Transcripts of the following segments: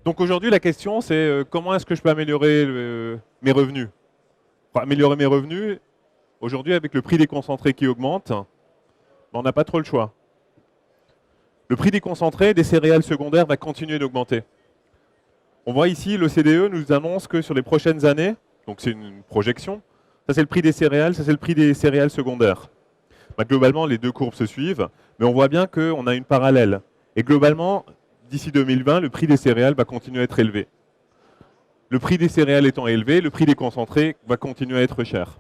Donc aujourd'hui, la question, c'est comment est-ce que je peux améliorer mes revenus? Enfin, améliorer mes revenus, aujourd'hui, avec le prix des concentrés qui augmente, on n'a pas trop le choix. Le prix des concentrés des céréales secondaires va continuer d'augmenter. On voit ici, l'OCDE nous annonce que sur les prochaines années, donc c'est une projection, ça c'est le prix des céréales, ça c'est le prix des céréales secondaires. Bah, globalement, les deux courbes se suivent, mais on voit bien qu'on a une parallèle. Et globalement, d'ici 2020, le prix des céréales va continuer à être élevé. Le prix des céréales étant élevé, le prix des concentrés va continuer à être cher.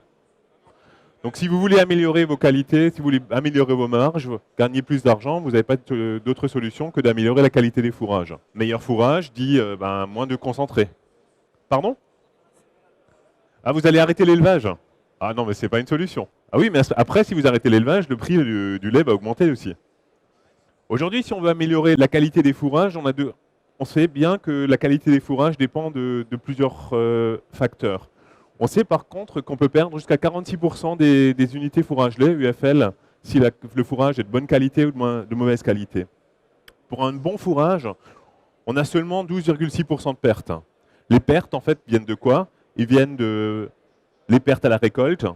Donc si vous voulez améliorer vos qualités, si vous voulez améliorer vos marges, gagner plus d'argent, vous n'avez pas d'autre solution que d'améliorer la qualité des fourrages. Meilleur fourrage dit moins de concentré. Pardon? Ah, vous allez arrêter l'élevage? Ah non, mais c'est pas une solution. Ah oui, mais après, si vous arrêtez l'élevage, le prix du lait va augmenter aussi. Aujourd'hui, si on veut améliorer la qualité des fourrages, on sait bien que la qualité des fourrages dépend de plusieurs facteurs. On sait par contre qu'on peut perdre jusqu'à 46% des unités fourrage lait UFL si le fourrage est de bonne qualité ou de mauvaise qualité. Pour un bon fourrage, on a seulement 12,6% de pertes. Les pertes, en fait, viennent de quoi? Ils viennent de les pertes à la récolte,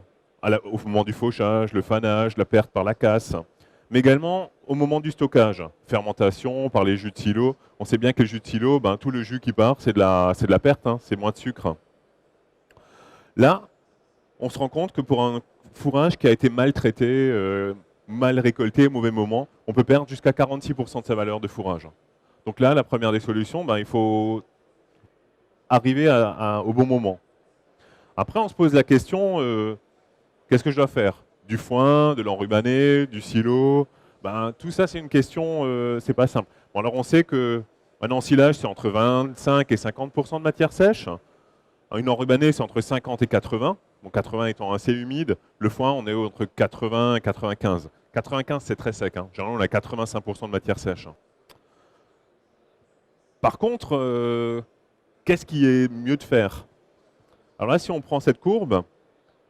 au moment du fauchage, le fanage, la perte par la casse, mais également au moment du stockage, fermentation par les jus de silo. On sait bien que les jus de silo, tout le jus qui part, c'est de la perte, hein, c'est moins de sucre. Là, on se rend compte que pour un fourrage qui a été maltraité, mal récolté au mauvais moment, on peut perdre jusqu'à 46% de sa valeur de fourrage. Donc là, la première des solutions, il faut arriver au bon moment. Après, on se pose la question, qu'est-ce que je dois faire? Du foin, de l'enrubané, du silo? Tout ça, c'est une question, c'est pas simple. Bon, alors on sait que un ensilage, c'est entre 25 et 50% de matière sèche. Une enrubanée, c'est entre 50 et 80. Bon, 80 étant assez humide. Le foin, on est entre 80 et 95. 95, c'est très sec. Hein. Généralement, on a 85% de matière sèche. Par contre, qu'est-ce qui est mieux de faire? Alors là, si on prend cette courbe,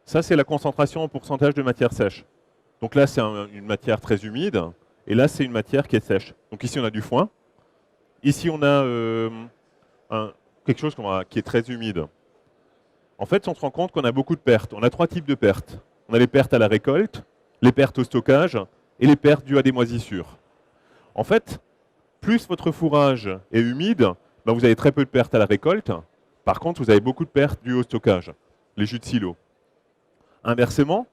ça, c'est la concentration en pourcentage de matière sèche. Donc là, c'est une matière très humide. Et là, c'est une matière qui est sèche. Donc ici, on a du foin. Ici, on a quelque chose qui est très humide. En fait, on se rend compte qu'on a beaucoup de pertes. On a trois types de pertes. On a les pertes à la récolte, les pertes au stockage et les pertes dues à des moisissures. En fait, plus votre fourrage est humide, vous avez très peu de pertes à la récolte. Par contre, vous avez beaucoup de pertes dues au stockage, les jus de silo. Inversement,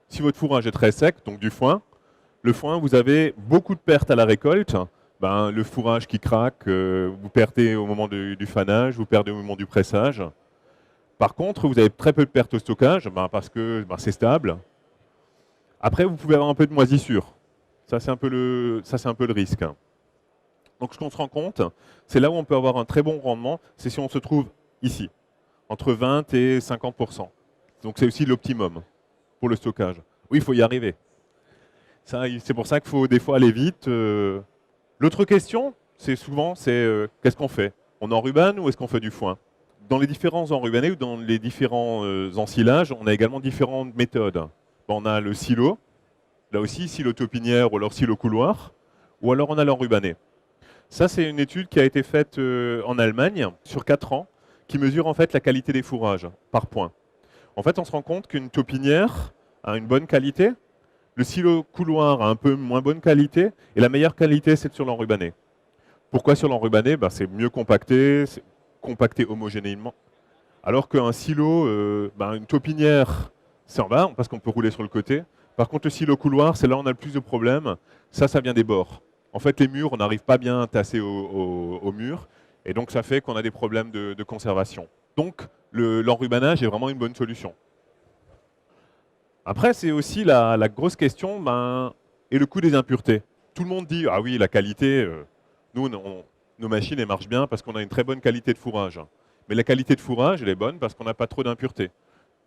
si votre fourrage est très sec, donc du foin, le foin, vous avez beaucoup de pertes à la récolte. Le fourrage qui craque, vous perdez au moment du fanage, vous perdez au moment du pressage. Par contre, vous avez très peu de pertes au stockage, parce que c'est stable. Après, vous pouvez avoir un peu de moisissure. Ça, c'est un peu le risque. Donc, ce qu'on se rend compte, c'est là où on peut avoir un très bon rendement, c'est si on se trouve ici, entre 20 et 50%. Donc, c'est aussi l'optimum pour le stockage. Oui, il faut y arriver. C'est pour ça qu'il faut des fois aller vite. L'autre question, c'est souvent, qu'est-ce qu'on fait? On enrubane ou est-ce qu'on fait du foin? Dans les différents enrubanés ou dans les différents ensilages, on a également différentes méthodes. On a le silo, là aussi, silo taupinière ou alors silo couloir, ou alors on a l'enrubané. Ça, c'est une étude qui a été faite en Allemagne sur 4 ans, qui mesure en fait la qualité des fourrages par point. En fait, on se rend compte qu'une taupinière a une bonne qualité, le silo couloir a un peu moins bonne qualité, et la meilleure qualité, c'est sur l'enrubané. Pourquoi sur l'enrubané? C'est mieux compacté, compacté homogénément. Alors qu'un silo, une taupinière, c'est en bas, parce qu'on peut rouler sur le côté. Par contre, le silo couloir, c'est là où on a le plus de problèmes. Ça vient des bords. En fait, les murs, on n'arrive pas bien à tasser au mur. Et donc, ça fait qu'on a des problèmes de conservation. Donc, l'enrubanage est vraiment une bonne solution. Après, c'est aussi la grosse question, et le coût des impuretés. Tout le monde dit, ah oui, la qualité, nos machines, elles marchent bien parce qu'on a une très bonne qualité de fourrage. Mais la qualité de fourrage, elle est bonne parce qu'on n'a pas trop d'impuretés.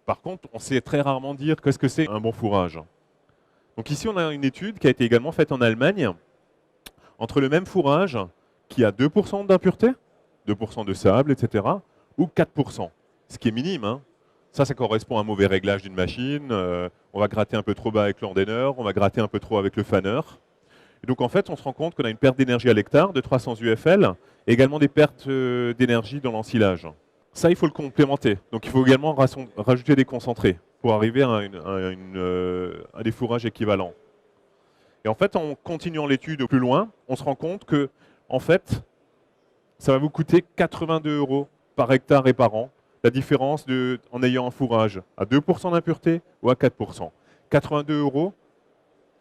Par contre, on sait très rarement dire qu'est-ce que c'est un bon fourrage. Donc ici, on a une étude qui a été également faite en Allemagne, entre le même fourrage qui a 2% d'impureté, 2% de sable, etc., ou 4%, ce qui est minime. Hein. Ça correspond à un mauvais réglage d'une machine. On va gratter un peu trop bas avec l'endaineur, on va gratter un peu trop avec le faneur. Et donc en fait, on se rend compte qu'on a une perte d'énergie à l'hectare de 300 UFL et également des pertes d'énergie dans l'ensilage. Ça, il faut le complémenter. Donc il faut également rajouter des concentrés pour arriver à des fourrages équivalents. Et en fait, en continuant l'étude plus loin, on se rend compte que en fait, ça va vous coûter 82 € par hectare et par an, la différence en ayant un fourrage à 2% d'impureté ou à 4%. 82 €,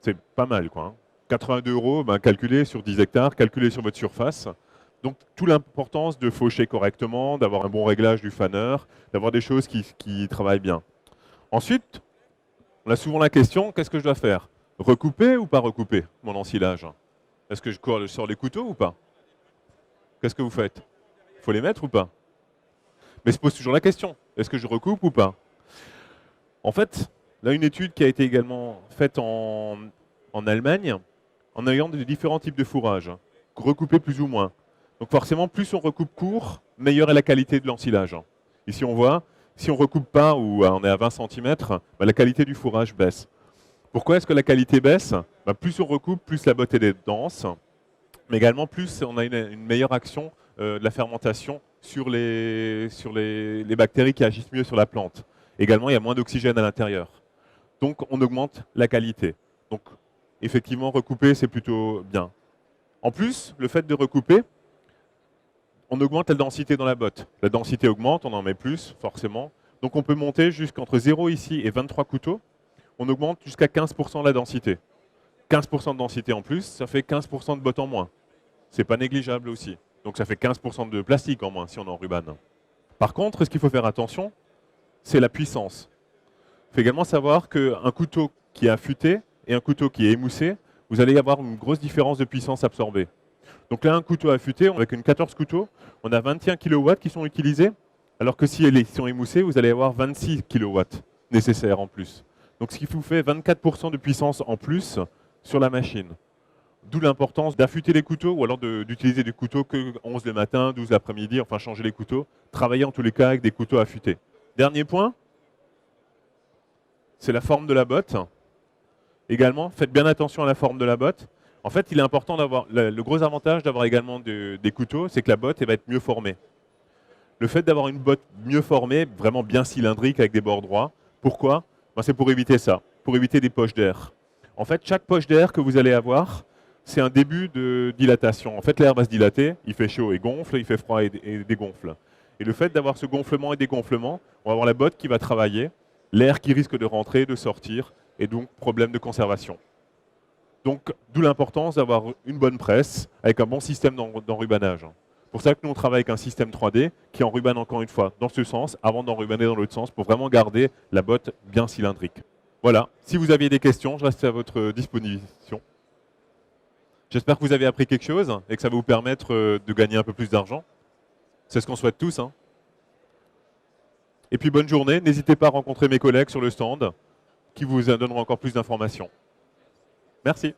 c'est pas mal, quoi. Hein. 82 €, ben, calculez sur 10 hectares, calculez sur votre surface. Donc, toute l'importance de faucher correctement, d'avoir un bon réglage du fanner, d'avoir des choses qui travaillent bien. Ensuite, on a souvent la question, qu'est-ce que je dois faire? Recouper ou pas recouper mon ensilage? Est-ce que je sors les couteaux ou pas? Qu'est-ce que vous faites? Il faut les mettre ou pas? Mais se pose toujours la question, est-ce que je recoupe ou pas? En fait, là, une étude qui a été également faite en Allemagne, en ayant différents types de fourrage, recoupés plus ou moins. Donc forcément, plus on recoupe court, meilleure est la qualité de l'ensilage. Ici, on voit, si on ne recoupe pas ou on est à 20 cm, la qualité du fourrage baisse. Pourquoi est-ce que la qualité baisse? Plus on recoupe, plus la botte est dense, mais également plus on a une meilleure action de la fermentation sur les bactéries qui agissent mieux sur la plante. Également, il y a moins d'oxygène à l'intérieur. Donc, on augmente la qualité. Donc, effectivement, recouper, c'est plutôt bien. En plus, le fait de recouper, on augmente la densité dans la botte. La densité augmente, on en met plus, forcément. Donc, on peut monter jusqu'entre 0 ici et 23 couteaux. On augmente jusqu'à 15% la densité. 15% de densité en plus, ça fait 15% de botte en moins. C'est pas négligeable aussi. Donc, ça fait 15% de plastique en moins si on enrubane. Par contre, ce qu'il faut faire attention, c'est la puissance. Il faut également savoir qu'un couteau qui est affûté et un couteau qui est émoussé, vous allez avoir une grosse différence de puissance absorbée. Donc là, un couteau affûté, avec une 14 couteaux, on a 21 kW qui sont utilisés, alors que si ils sont émoussés, vous allez avoir 26 kW nécessaires en plus. Donc ce qui vous fait 24% de puissance en plus sur la machine. D'où l'importance d'affûter les couteaux, ou alors d'utiliser des couteaux que 11 le matin, 12 l'après-midi, enfin changer les couteaux. Travailler en tous les cas avec des couteaux affûtés. Dernier point, c'est la forme de la botte. Également, faites bien attention à la forme de la botte. En fait, il est important d'avoir, le gros avantage d'avoir également des couteaux, c'est que la botte va être mieux formée. Le fait d'avoir une botte mieux formée, vraiment bien cylindrique avec des bords droits, pourquoi? C'est pour éviter ça, pour éviter des poches d'air. En fait, chaque poche d'air que vous allez avoir, c'est un début de dilatation. En fait, l'air va se dilater, il fait chaud et gonfle, il fait froid et dégonfle. Et le fait d'avoir ce gonflement et dégonflement, on va avoir la botte qui va travailler, l'air qui risque de rentrer, de sortir, et donc problème de conservation. Donc, d'où l'importance d'avoir une bonne presse avec un bon système d'enrubanage. C'est pour ça que nous, on travaille avec un système 3D qui enrubane encore une fois dans ce sens, avant d'enrubaner dans l'autre sens, pour vraiment garder la botte bien cylindrique. Voilà, si vous aviez des questions, je reste à votre disposition. J'espère que vous avez appris quelque chose et que ça va vous permettre de gagner un peu plus d'argent. C'est ce qu'on souhaite tous. Hein. Et puis bonne journée, n'hésitez pas à rencontrer mes collègues sur le stand qui vous donneront encore plus d'informations. Merci.